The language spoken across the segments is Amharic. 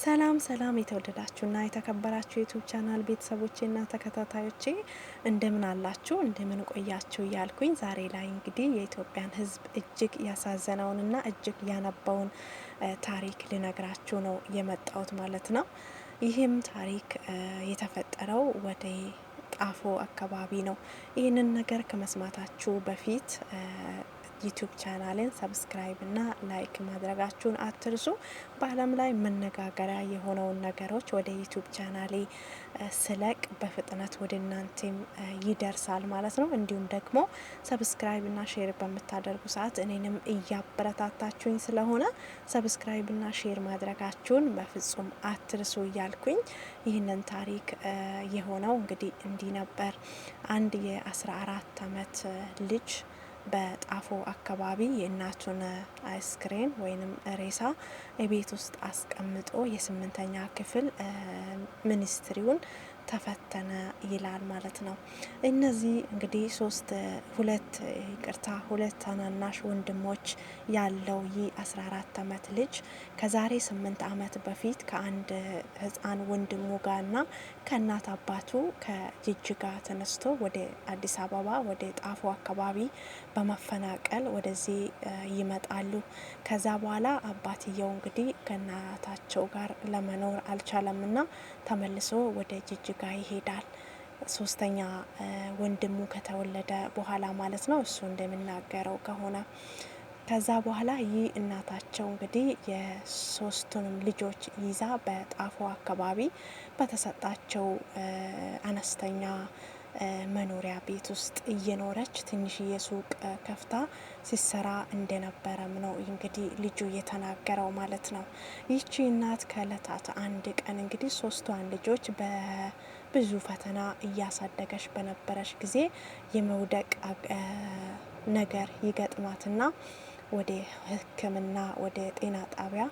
ሰላም ሰላም የተወደዳችሁና የተከበራችሁ የዩቲዩብ ቻናል ቤተሰቦቼና ተከታታዮቼ እንደምን አላችሁ እንደምን ቆያችሁ እያልኩኝ ዛሬ ላይ እንግዲህ የኢትዮጵያን ሕዝብ እጅግ ያሳዘነውንና እጅግ ያነባውን ታሪክ ልነግራችሁ ነው የመጣሁት ማለት ነው። ይህም ታሪክ የተፈጠረው ወደ ጣፎ አካባቢ ነው። ይህንን ነገር ከመስማታችሁ በፊት ዩቲዩብ ቻናልን ሰብስክራይብ እና ላይክ ማድረጋችሁን አትርሱ። በዓለም ላይ መነጋገሪያ የሆነውን ነገሮች ወደ ዩቲዩብ ቻናሌ ስለቅ በፍጥነት ወደ እናንተም ይደርሳል ማለት ነው። እንዲሁም ደግሞ ሰብስክራይብ እና ሼር በምታደርጉ ሰዓት እኔንም እያበረታታችሁኝ ስለሆነ ሰብስክራይብ እና ሼር ማድረጋችሁን በፍጹም አትርሱ እያልኩኝ ይህንን ታሪክ የሆነው እንግዲህ እንዲህ ነበር። አንድ የ14 አመት ልጅ በጣፎ አካባቢ የእናቱን አስክሬን ወይንም ሬሳ ቤት ውስጥ አስቀምጦ የ8ኛ ክፍል ሚኒስትሪውን ተፈተነ ይላል ማለት ነው። እነዚህ እንግዲህ ሁለት ታናናሽ ወንድሞች ያለው ይህ 14 አመት ልጅ ከዛሬ 8 አመት በፊት ከአንድ ህፃን ወንድሙ ጋርና ከእናት አባቱ ከጅጅጋ ተነስቶ ወደ አዲስ አበባ ወደ ጣፎ አካባቢ በመፈናቀል ወደዚህ ይመጣሉ። ከዛ በኋላ አባትየው እንግዲህ ከእናታቸው ጋር ለመኖር አልቻለምና ተመልሶ ወደ ጅጅጋ ይሄዳል። ሶስተኛ ወንድሙ ከተወለደ በኋላ ማለት ነው እሱ እንደሚናገረው ከሆነ። ከዛ በኋላ ይህ እናታቸው እንግዲህ የሶስቱንም ልጆች ይዛ በጣፎ አካባቢ በተሰጣቸው አነስተኛ መኖሪያ ቤት ውስጥ እየኖረች ትንሽዬ ሱቅ ከፍታ ሲሰራ እንደነበረም ነው እንግዲህ ልጁ የተናገረው ማለት ነው። ይቺ እናት ከእለታት አንድ ቀን እንግዲህ ሶስቷን ልጆች በብዙ ፈተና እያሳደገች በነበረች ጊዜ የመውደቅ ነገር ይገጥማትና ወደ ሕክምና ወደ ጤና ጣቢያ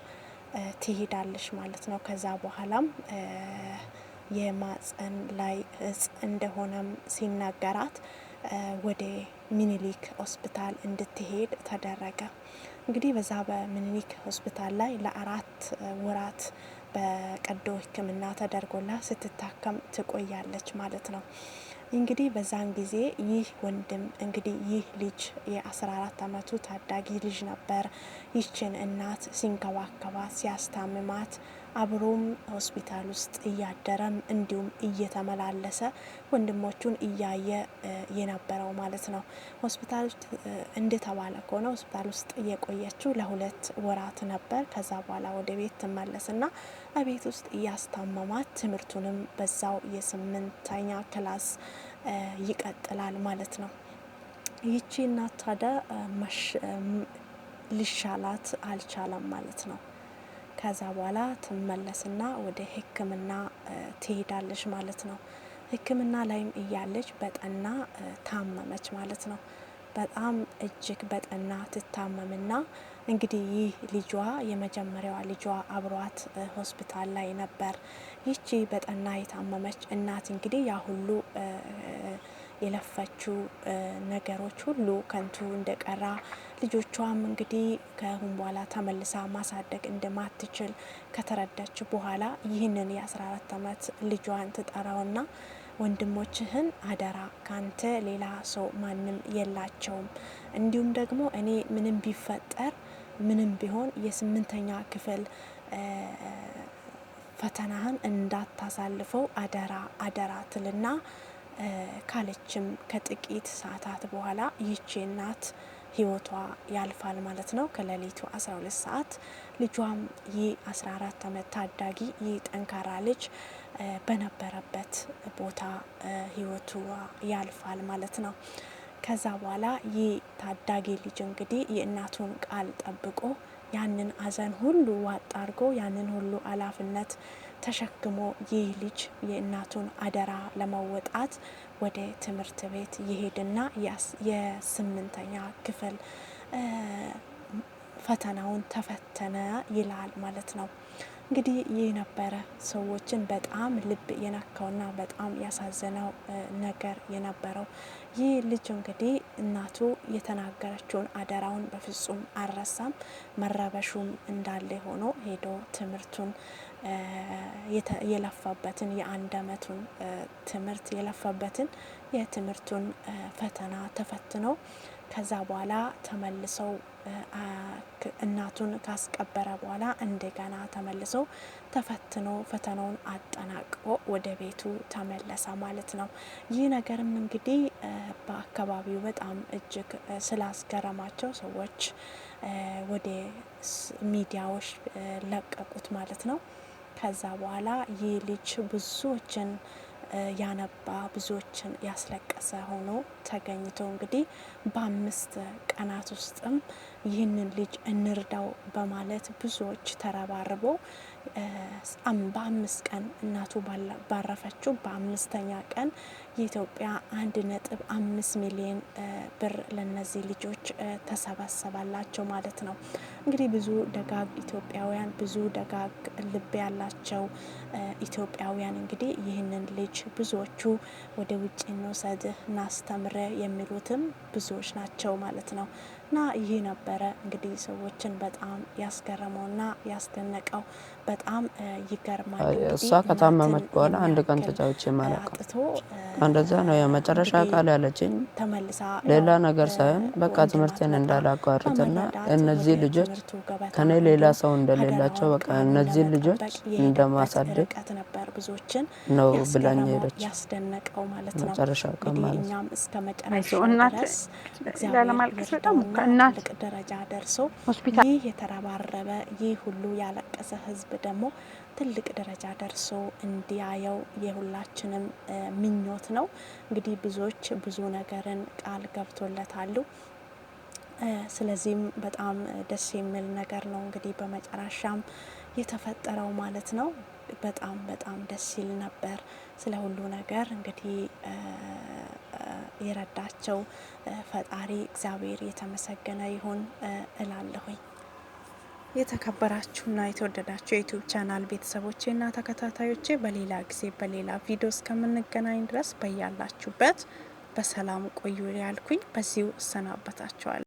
ትሄዳለች ማለት ነው። ከዛ በኋላም የማፀን ላይ እጽ እንደሆነም ሲናገራት ወደ ሚኒሊክ ሆስፒታል እንድትሄድ ተደረገ። እንግዲህ በዛ በሚኒሊክ ሆስፒታል ላይ ለ4 ወራት በቀዶ ሕክምና ተደርጎላ ስትታከም ትቆያለች ማለት ነው። እንግዲህ በዛን ጊዜ ይህ ወንድም እንግዲህ ይህ ልጅ የ14 አመቱ ታዳጊ ልጅ ነበር። ይችን እናት ሲንከባከባት ሲያስታምማት አብሮም ሆስፒታል ውስጥ እያደረም እንዲሁም እየተመላለሰ ወንድሞቹን እያየ የነበረው ማለት ነው። ሆስፒታል ውስጥ እንደተባለ ከሆነ ሆስፒታል ውስጥ እየቆየችው ለ2 ወራት ነበር። ከዛ በኋላ ወደ ቤት ትመለስና ቤት ውስጥ እያስታመማት ትምህርቱንም በዛው የ8ኛ ክላስ ይቀጥላል ማለት ነው። ይቺ እናት ታዲያ ሊሻላት አልቻለም ማለት ነው። ከዛ በኋላ ትመለስና ወደ ሕክምና ትሄዳለች ማለት ነው። ሕክምና ላይም እያለች በጠና ታመመች ማለት ነው። በጣም እጅግ በጠና ትታመምና እንግዲህ ይህ ልጇ የመጀመሪያዋ ልጇ አብሯት ሆስፒታል ላይ ነበር። ይቺ በጠና የታመመች እናት እንግዲህ ያ ሁሉ የለፈችው ነገሮች ሁሉ ከንቱ እንደቀራ ልጆቿም እንግዲህ ከአሁን በኋላ ተመልሳ ማሳደግ እንደማትችል ከተረዳች በኋላ ይህንን የ14 አመት ልጇን ትጠራውና ወንድሞችህን አደራ ካንተ ሌላ ሰው ማንም የላቸውም፣ እንዲሁም ደግሞ እኔ ምንም ቢፈጠር ምንም ቢሆን የ8ኛ ክፍል ፈተናህን እንዳታሳልፈው አደራ አደራ ትልና ካለችም ከጥቂት ሰዓታት በኋላ ይቺ እናት ህይወቷ ያልፋል ማለት ነው። ከሌሊቱ 12 ሰዓት ልጇም ይህ 14 አመት ታዳጊ ይህ ጠንካራ ልጅ በነበረበት ቦታ ህይወቱ ያልፋል ማለት ነው። ከዛ በኋላ ይህ ታዳጊ ልጅ እንግዲህ የእናቱን ቃል ጠብቆ ያንን አዘን ሁሉ ዋጥ አድርጎ ያንን ሁሉ ኃላፊነት ተሸክሞ ይህ ልጅ የእናቱን አደራ ለመወጣት ወደ ትምህርት ቤት ይሄድና የ8ኛ ክፍል ፈተናውን ተፈተነ ይላል ማለት ነው። እንግዲህ ይህ ነበረ ሰዎችን በጣም ልብ የነካውና በጣም ያሳዘነው ነገር የነበረው። ይህ ልጅ እንግዲህ እናቱ የተናገረችውን አደራውን በፍጹም አልረሳም። መረበሹም እንዳለ ሆኖ ሄዶ ትምህርቱን የለፋበትን የ1 አመቱን ትምህርት የለፋበትን የትምህርቱን ፈተና ተፈትኖ ከዛ በኋላ ተመልሰው እናቱን ካስቀበረ በኋላ እንደገና ተመልሰው ተፈትኖ ፈተናውን አጠናቅቆ ወደ ቤቱ ተመለሰ ማለት ነው። ይህ ነገርም እንግዲህ በአካባቢው በጣም እጅግ ስላስገረማቸው ሰዎች ወደ ሚዲያዎች ለቀቁት ማለት ነው። ከዛ በኋላ ይህ ልጅ ብዙዎችን ያነባ ብዙዎችን ያስለቀሰ ሆኖ ተገኝቶ እንግዲህ በ5 ቀናት ውስጥም ይህንን ልጅ እንርዳው በማለት ብዙዎች ተረባርቦ በ5 ቀን እናቱ ባረፈችው በ5ኛ ቀን የኢትዮጵያ 1.5 ሚሊዮን ብር ለነዚህ ልጆች ተሰባሰባላቸው ማለት ነው። እንግዲህ ብዙ ደጋግ ኢትዮጵያውያን ብዙ ደጋግ ልብ ያላቸው ኢትዮጵያውያን እንግዲህ ይህንን ልጅ ብዙዎቹ ወደ ውጭ እንውሰድህ እናስተምረ የሚሉትም ብዙዎች ናቸው ማለት ነው። እና ይህ ነበረ እንግዲህ ሰዎችን በጣም ያስገረመውና ያስደነቀው። በጣም ይገርማል። እሷ ከታመመች በኋላ 1 ቀን ተጫውቼ ማለቀ እንደዛ ነው የመጨረሻ ቃል ያለችኝ። ተመልሳ ሌላ ነገር ሳይሆን በቃ ትምህርቴን እንዳላቋርጥና እነዚህ ልጆች ከኔ ሌላ ሰው እንደሌላቸው በቃ እነዚህ ልጆች እንደማሳደግ ነበር ብዙዎችን ነው ብላኝ ሄደች። ያስደነቀው ማለት ነው። መጨረሻ ቀን ማለት እኛም እስከ መጨረሻው ድረስ ለማልቀስ በጣም ትልቅ ደረጃ ደርሶ ይህ የተረባረበ ይህ ሁሉ ያለቀሰ ህዝብ ደግሞ ትልቅ ደረጃ ደርሶ እንዲያየው የሁላችንም ምኞት ነው። እንግዲህ ብዙዎች ብዙ ነገርን ቃል ገብቶለታሉ። ስለዚህም በጣም ደስ የሚል ነገር ነው እንግዲህ በመጨረሻም የተፈጠረው ማለት ነው። በጣም በጣም ደስ ይል ነበር። ስለ ሁሉ ነገር እንግዲህ የረዳቸው ፈጣሪ እግዚአብሔር የተመሰገነ ይሁን እላለሁኝ። የተከበራችሁና የተወደዳችሁ የዩቲዩብ ቻናል ቤተሰቦቼና ተከታታዮቼ በሌላ ጊዜ በሌላ ቪዲዮ እስከምንገናኝ ድረስ በያላችሁበት በሰላም ቆዩ ያልኩኝ በዚሁ እሰናበታችኋለሁ።